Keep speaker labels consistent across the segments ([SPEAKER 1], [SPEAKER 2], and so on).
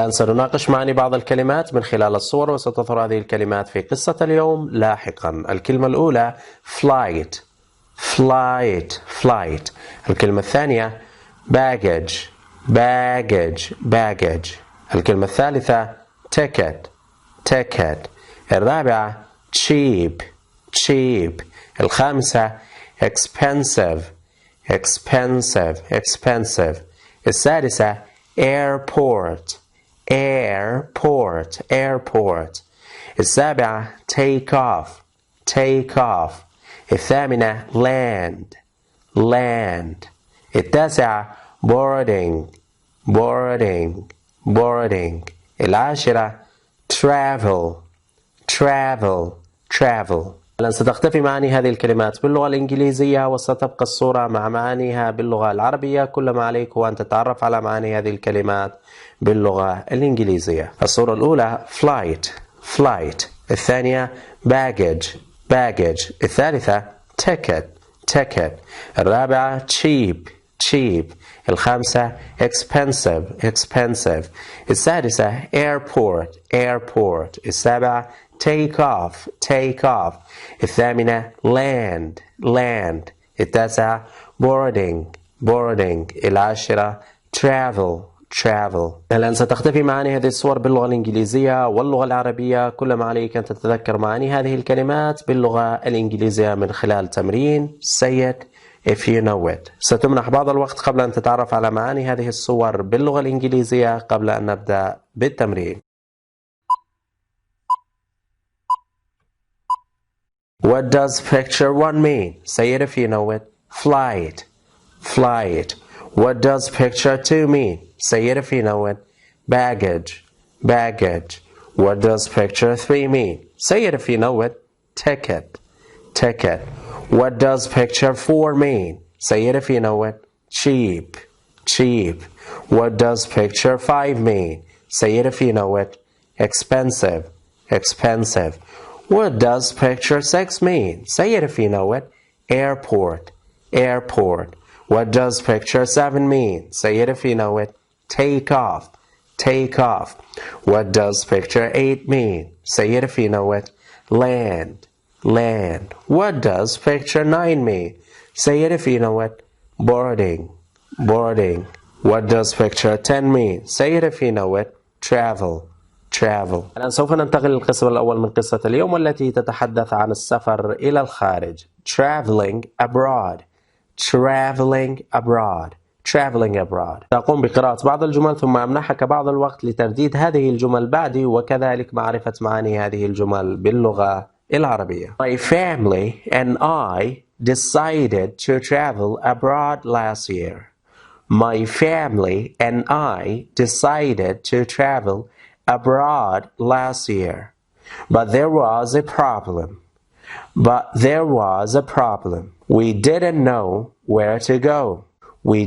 [SPEAKER 1] الآن سنناقش معا بعض الكلمات من خلال الصور، وستظهر هذه الكلمات في قصة اليوم لاحقا. الكلمة الأولى flight flight flight. الكلمة الثانية baggage baggage baggage. الكلمة الثالثة ticket ticket. الرابعة cheap cheap. الخامسة expensive expensive expensive. السادسة airport airport airport. السابعة take off take off. الثامنة land land. التاسعة boarding boarding boarding. العاشرة travel travel travel. الآن ستختفي معاني هذه الكلمات باللغة الإنجليزية، وستبقى الصورة مع معانيها باللغة العربية. كل ما عليك هو أن تتعرف على معاني هذه الكلمات باللغة الإنجليزية. الصورة الأولى flight flight. الثانية baggage baggage. الثالثة ticket ticket. الرابعة cheap cheap. الخامسة expensive expensive. السادسة airport airport. السابعة take off take off. الثامنة land land. التاسعة boarding boarding. العاشرة travel travel. الآن ستختفي معاني هذه الصور باللغة الإنجليزية واللغة العربية. كل ما عليك أن تتذكر معاني هذه الكلمات باللغة الإنجليزية من خلال تمرين say it if you know it. ستمنح بعض الوقت قبل أن تتعرف على معاني هذه الصور باللغة الإنجليزية قبل أن نبدأ بالتمرين. What does picture 1 mean? Say it if you know it. Flight flight. What does picture 2 mean? Say it if you know it. Baggage baggage. What does picture 3 mean? Say it if you know it. Ticket ticket. What does picture 4 mean? Say it if you know it. Cheap cheap. What does picture 5 mean? Say it if you know it. Expensive expensive. What does picture 6 mean? Say it if you know it. Airport airport. What does picture 7 mean? Say it if you know it. Take off take off. What does picture 8 mean? Say it if you know it. Land land. What does picture 9 mean? Say it if you know it. Boarding boarding. What does picture 10 mean? Say it if you know it. Travel travel. الآن سوف ننتقل للقسم الأول من قصة اليوم، والتي تتحدث عن السفر إلى الخارج. Traveling abroad traveling abroad traveling abroad. سأقوم بقراءة بعض الجمل ثم أمنحك بعض الوقت لترديد هذه الجمل بعدي، وكذلك معرفة معاني هذه الجمل باللغة العربية. My family and I decided to travel abroad last year. My family and I decided to travel abroad last year. But there was a problem. We didn't know where to go. My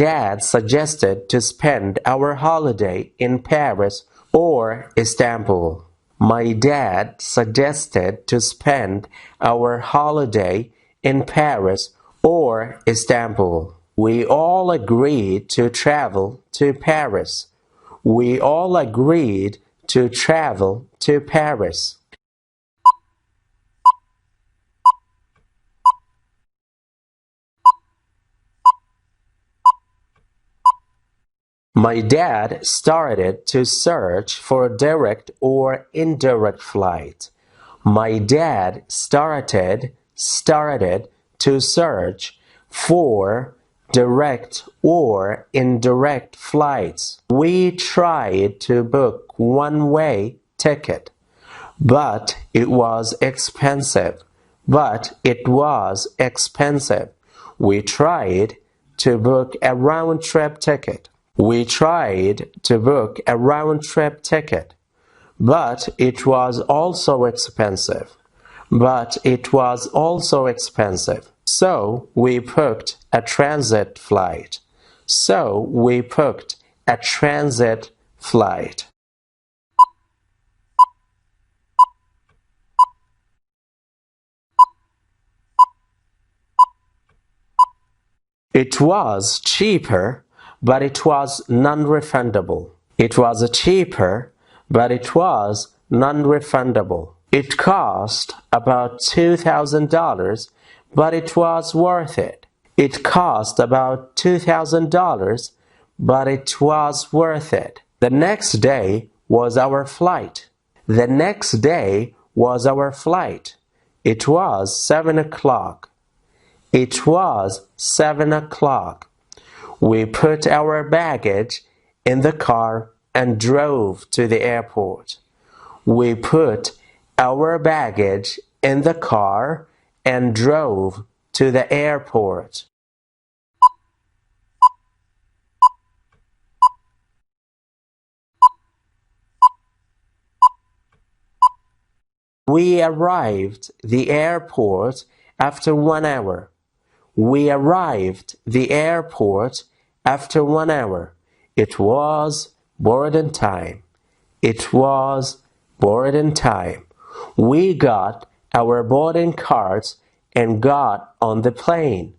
[SPEAKER 1] dad suggested to spend our holiday in Paris or Istanbul. We all agreed to travel to Paris. My dad started to search for a direct or indirect flight. My dad started to search for direct or indirect flights. We tried to book one-way ticket, but it was expensive. We tried to book a round-trip ticket. But it was also expensive. So we booked a transit flight. It was cheaper, but it was non-refundable. It was cheaper, but it was non-refundable. It cost about $2,000, but it was worth it. It cost about $2,000, but it was worth it. The next day was our flight. The next day was our flight. It was 7 o'clock. It was 7 o'clock. We put our baggage in the car and drove to the airport. We put our baggage in the car and drove to the airport. We arrived the airport after 1 hour. We arrived the airport after 1 hour. It was boarding time. It was boarding time. We got our boarding cards and got on the plane.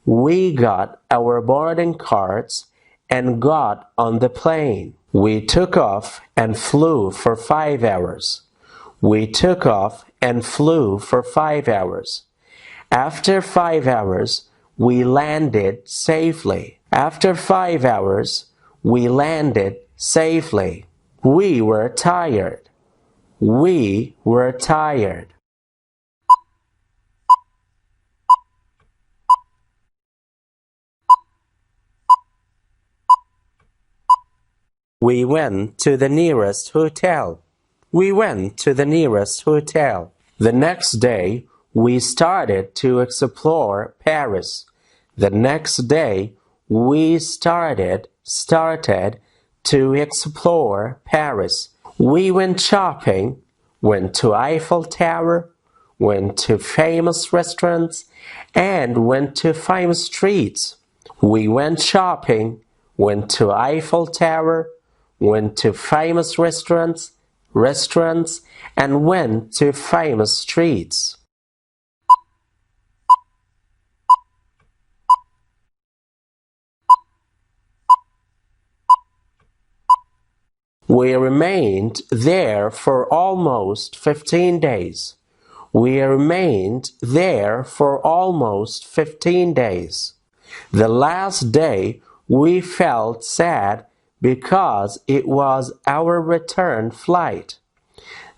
[SPEAKER 1] We got our boarding cards and got on the plane. We took off and flew for 5 hours. We took off and flew for 5 hours. After 5 hours, we landed safely. After 5 hours, we landed safely. We were tired. We were tired. We went to the nearest hotel. We went to the nearest hotel. The next day, we started to explore Paris. The next day, we started to explore Paris. We went shopping, went to Eiffel Tower, went to famous restaurants, and went to famous streets. We went shopping, went to Eiffel Tower, went to famous restaurants, and went to famous streets. We remained there for almost 15 days. We remained there for almost 15 days. The last day we felt sad because it was our return flight.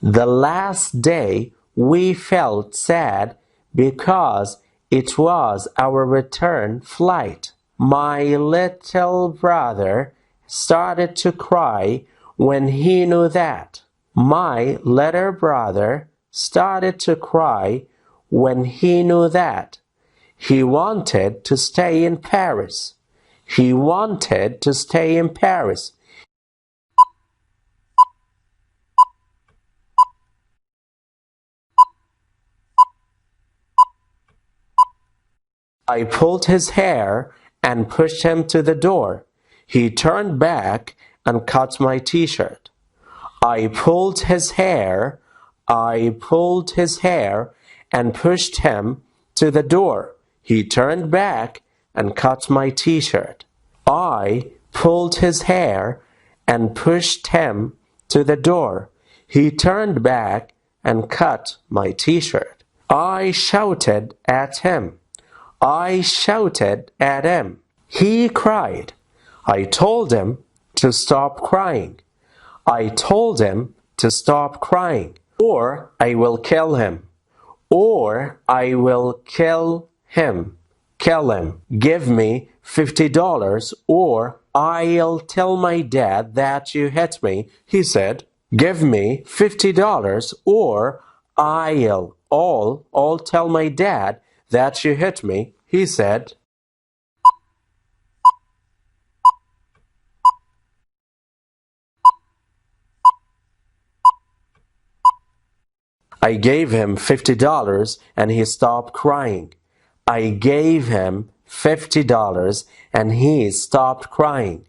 [SPEAKER 1] The last day we felt sad because it was our return flight. My little brother started to cry when he knew that. My little brother started to cry when he knew that. He wanted to stay in Paris. He wanted to stay in Paris. I pulled his hair and pushed him to the door. He turned back and cut my t-shirt. I pulled his hair and pushed him to the door. He turned back and cut my t-shirt. I pulled his hair and pushed him to the door. He turned back and cut my t-shirt. I shouted at him. I shouted at him. He cried. I told him to stop crying. I told him to stop crying, or I will kill him. Or I will kill him. Kill him. Give me $50 or I'll tell my dad that you hit me, he said. Give me $50 or I'll tell my dad that you hit me, he said. I gave him $50 and he stopped crying. I gave him $50 and he stopped crying.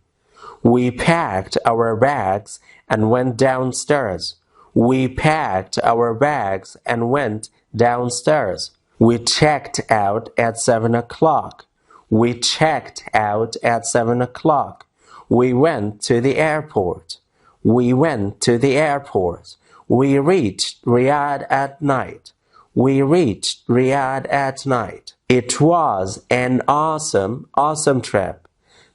[SPEAKER 1] We packed our bags and went downstairs. We packed our bags and went downstairs. We checked out at 7 o'clock. We checked out at 7 o'clock. We went to the airport. We went to the airport. We reached Riyadh at night. We reached Riyadh at night. It was an awesome trip.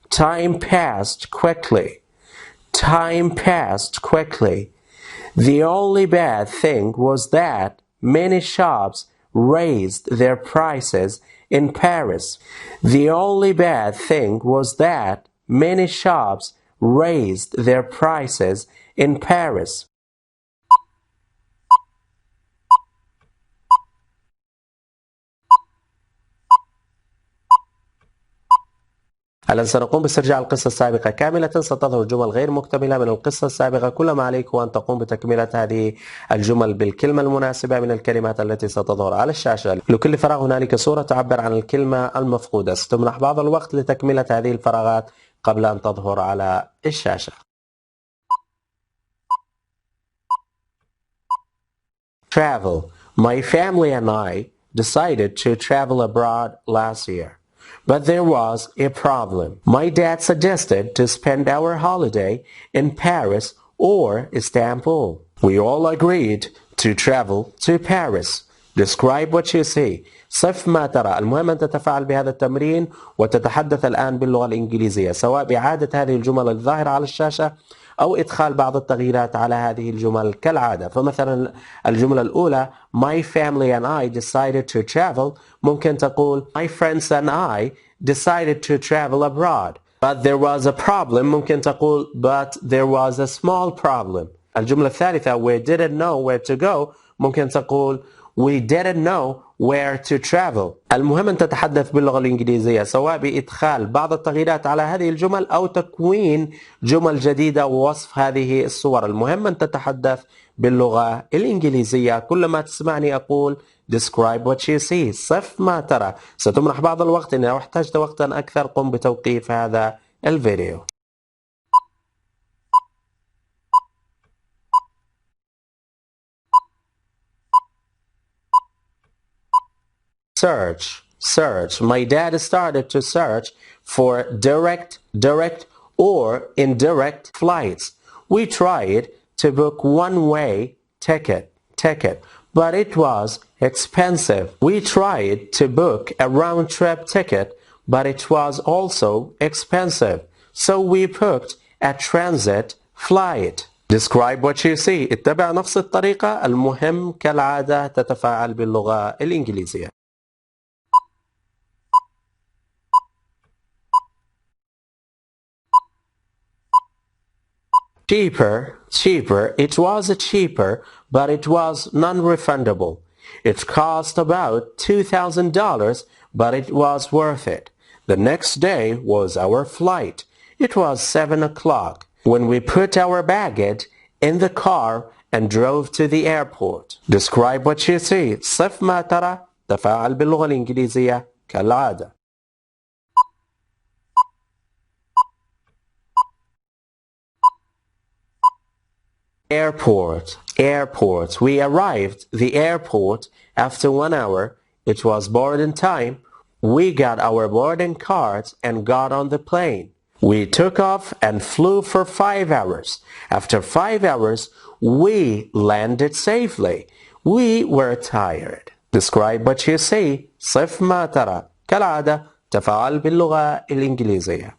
[SPEAKER 1] Time passed quickly. Time passed quickly. The only bad thing was that many shops raised their prices in Paris. The only bad thing was that many shops raised their prices in Paris. الآن سنقوم باسترجاع القصة السابقة كاملة. ستظهر جمل غير مكتملة من القصة السابقة. كل ما عليك هو أن تقوم بتكملة هذه الجمل بالكلمة المناسبة من الكلمات التي ستظهر على الشاشة. لكل فراغ هنالك صورة تعبر عن الكلمة المفقودة. ستمنح بعض الوقت لتكملة هذه الفراغات قبل أن تظهر على الشاشة. Travel. My family and I decided to travel abroad last year. But there was a problem. My dad suggested to spend our holiday in Paris or Istanbul. We all agreed to travel to Paris. Describe what you see. صف ما ترى. المهم أن تتفاعل بهذا التمرين وتتحدث الآن باللغة الإنجليزية، سواء بإعادة هذه الجمل الظاهرة على الشاشة أو إدخال بعض التغييرات على هذه الجمل كالعادة. فمثلا الجملة الأولى My family and I decided to travel. ممكن تقول My friends and I decided to travel abroad. But there was a problem. ممكن تقول But there was a small problem. الجملة الثالثة We didn't know where to go. ممكن تقول We didn't know where to travel. المهم أن تتحدث باللغة الإنجليزية، سواء بإدخال بعض التغييرات على هذه الجمل أو تكوين جمل جديدة ووصف هذه الصور. المهم أن تتحدث باللغة الإنجليزية. كلما تسمعني أقول describe what you see. صف ما ترى. ستمنح بعض الوقت. إن احتجت وقتا أكثر قم بتوقيف هذا الفيديو. Search. My dad started to search for direct or indirect flights. We tried to book one-way ticket, but it was expensive. We tried to book a round-trip ticket, but it was also expensive. So we booked a transit flight. Describe what you see. اتبع نفس الطريقة. المهم كالعادة تتفاعل باللغة الإنجليزية. Cheaper. It was cheaper, but it was non-refundable. It cost about $2,000, but it was worth it. The next day was our flight. It was 7 o'clock when we put our baggage in the car and drove to the airport. Describe what you see. صف ما ترى. تفاعل باللغة الإنجليزية كالعادة. Airport. We arrived the airport after 1 hour. It was boarding time. We got our boarding cards and got on the plane. We took off and flew for 5 hours. After 5 hours, we landed safely. We were tired. Describe what you see. صف ما ترى. كالعادة تفاعل باللغة الإنجليزية.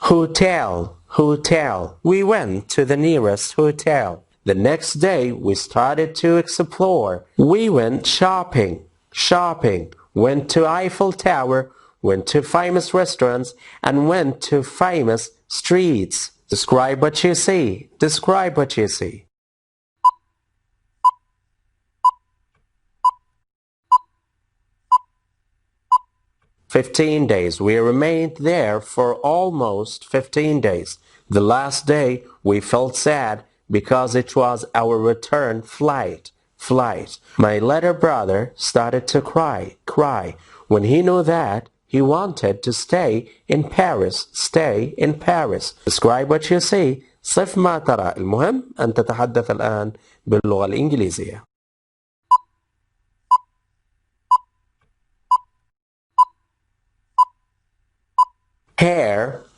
[SPEAKER 1] Hotel. We went to the nearest hotel. The next day we started to explore. We went shopping, went to Eiffel Tower, went to famous restaurants, and went to famous streets. Describe what you see. 15 days. We remained there for almost 15 days. The last day we felt sad because it was our return flight. My little brother started to cry when he knew that he wanted to stay in Paris. Describe what you see. صف ما ترى. المهم أن تتحدث الآن باللغة الإنجليزية.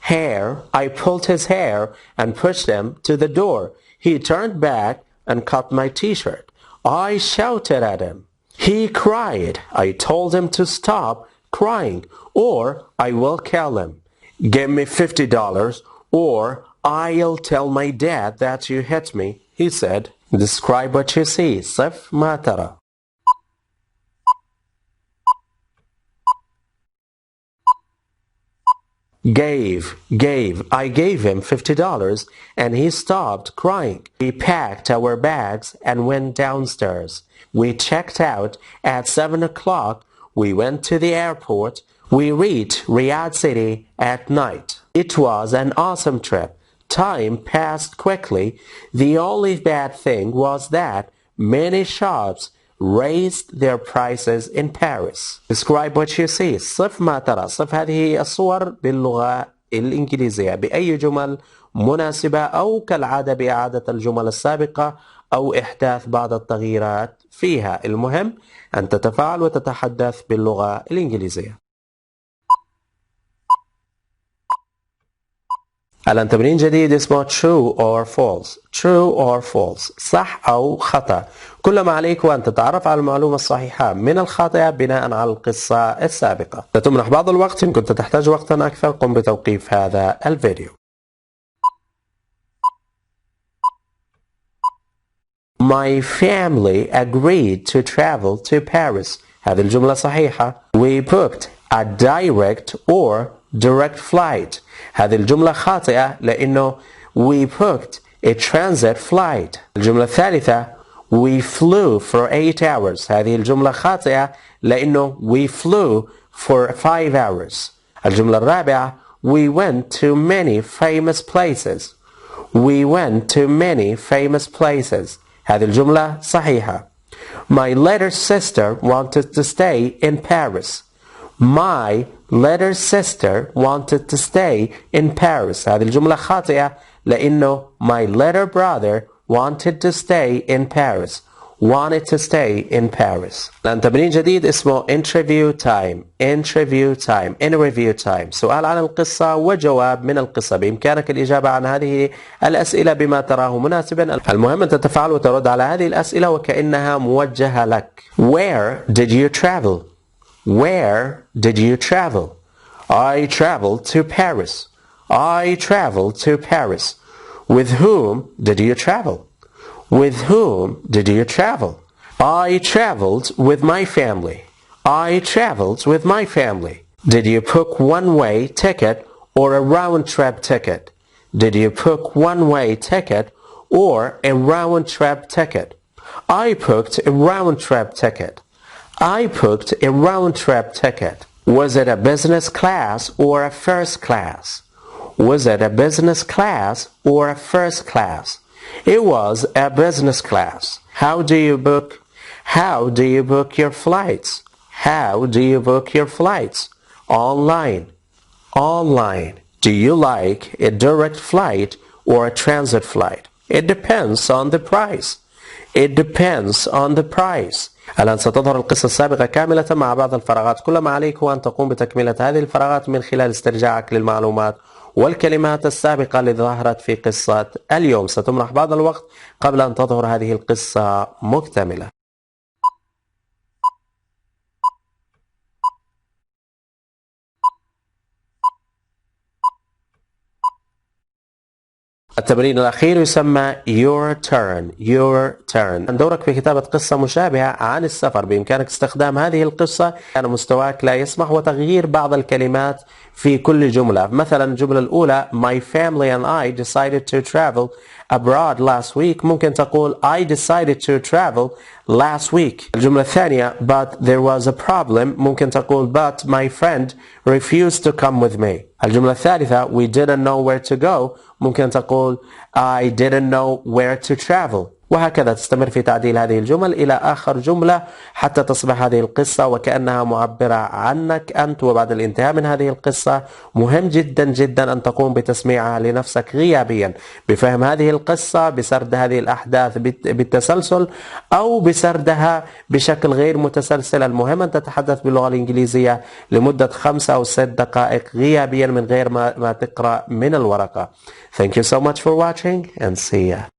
[SPEAKER 1] Hair. I pulled his hair and pushed him to the door. He turned back and cut my t-shirt. I shouted at him. He cried. I told him to stop crying or I will kill him. Give me $50 or I'll tell my dad that you hit me, he said. Describe what you see. صف ما ترى. Gave. I gave him $50 and he stopped crying. We packed our bags and went downstairs. We checked out at 7 o'clock. We went to the airport. We reached Riyadh City at night. It was an awesome trip. Time passed quickly. The only bad thing was that many shops raised their prices in Paris. Describe what you see. صف ما ترى. صف هذه الصور باللغة الإنجليزية بأي جمل مناسبة أو كالعادة بإعادة الجمل السابقة أو إحداث بعض التغييرات فيها. المهم أن تتفاعل وتتحدث باللغة الإنجليزية. الآن تمرين جديد اسمه true or false. true or false. صح أو خطأ. كل ما عليك وأن تتعرف على المعلومة الصحيحة من الخاطئة بناء على القصة السابقة. ستمنح بعض الوقت. إن كنت تحتاج وقتا أكثر قم بتوقيف هذا الفيديو. My family agreed to travel to Paris. هذه الجملة صحيحة. We booked a direct or direct flight. هذه الجملة خاطئة لأنه we booked a transit flight. الجملة الثالثة we flew for 8 hours. هذه الجملة خاطئة لأنه we flew for 5 hours. الجملة الرابعة we went to many famous places. We went to many famous places. هذه الجملة صحيحة. My little sister wanted to stay in Paris. My little sister wanted to stay in Paris. هذه الجملة خاطئة لأنه my little brother wanted to stay in Paris. Wanted to stay in Paris. الآن تمرين جديد اسمه interview time. interview time. سؤال عن القصة وجواب من القصة. بإمكانك الإجابة عن هذه الأسئلة بما تراه مناسبا. المهم أن تتفاعل وترد على هذه الأسئلة وكأنها موجهة لك. Where did you travel? Where did you travel? I traveled to Paris. I traveled to Paris. With whom did you travel? With whom did you travel? I traveled with my family. I traveled with my family. Did you book one-way ticket or a round-trip ticket? Did you book one-way ticket or a round-trip ticket? I booked a round-trip ticket. I booked a round-trip ticket. Was it a business class or a first class? Was it a business class or a first class? It was a business class. How do you book your flights? How do you book your flights? Online. Do you like a direct flight or a transit flight? It depends on the price. It depends on the price. الآن ستظهر القصة السابقة كاملة مع بعض الفراغات. كل ما عليك هو أن تقوم بتكملة هذه الفراغات من خلال استرجاعك للمعلومات والكلمات السابقة اللي ظهرت في قصة اليوم. ستمنح بعض الوقت قبل أن تظهر هذه القصة مكتملة. التمرين الأخير يسمى Your Turn. دورك في كتابة قصة مشابهة عن السفر. بإمكانك استخدام هذه القصة كان مستواك لا يسمح وتغيير بعض الكلمات في كل جملة. مثلا الجملة الأولى My family and I decided to travel abroad last week. ممكن تقول I decided to travel last week. الجملة الثانية But there was a problem. ممكن تقول But my friend refused to come with me. الجملة الثالثة We didn't know where to go. ممكن تقول I didn't know where to travel. وهكذا تستمر في تعديل هذه الجمل إلى آخر جملة حتى تصبح هذه القصة وكأنها معبرة عنك أنت. وبعد الانتهاء من هذه القصة مهم جدا جدا أن تقوم بتسميعها لنفسك غيابيا، بفهم هذه القصة، بسرد هذه الأحداث بالتسلسل أو بسردها بشكل غير متسلسل. المهم أن تتحدث باللغة الإنجليزية لمدة 5 أو 6 دقائق غيابيا من غير ما تقرأ من الورقة. Thank you so much for watching and see ya.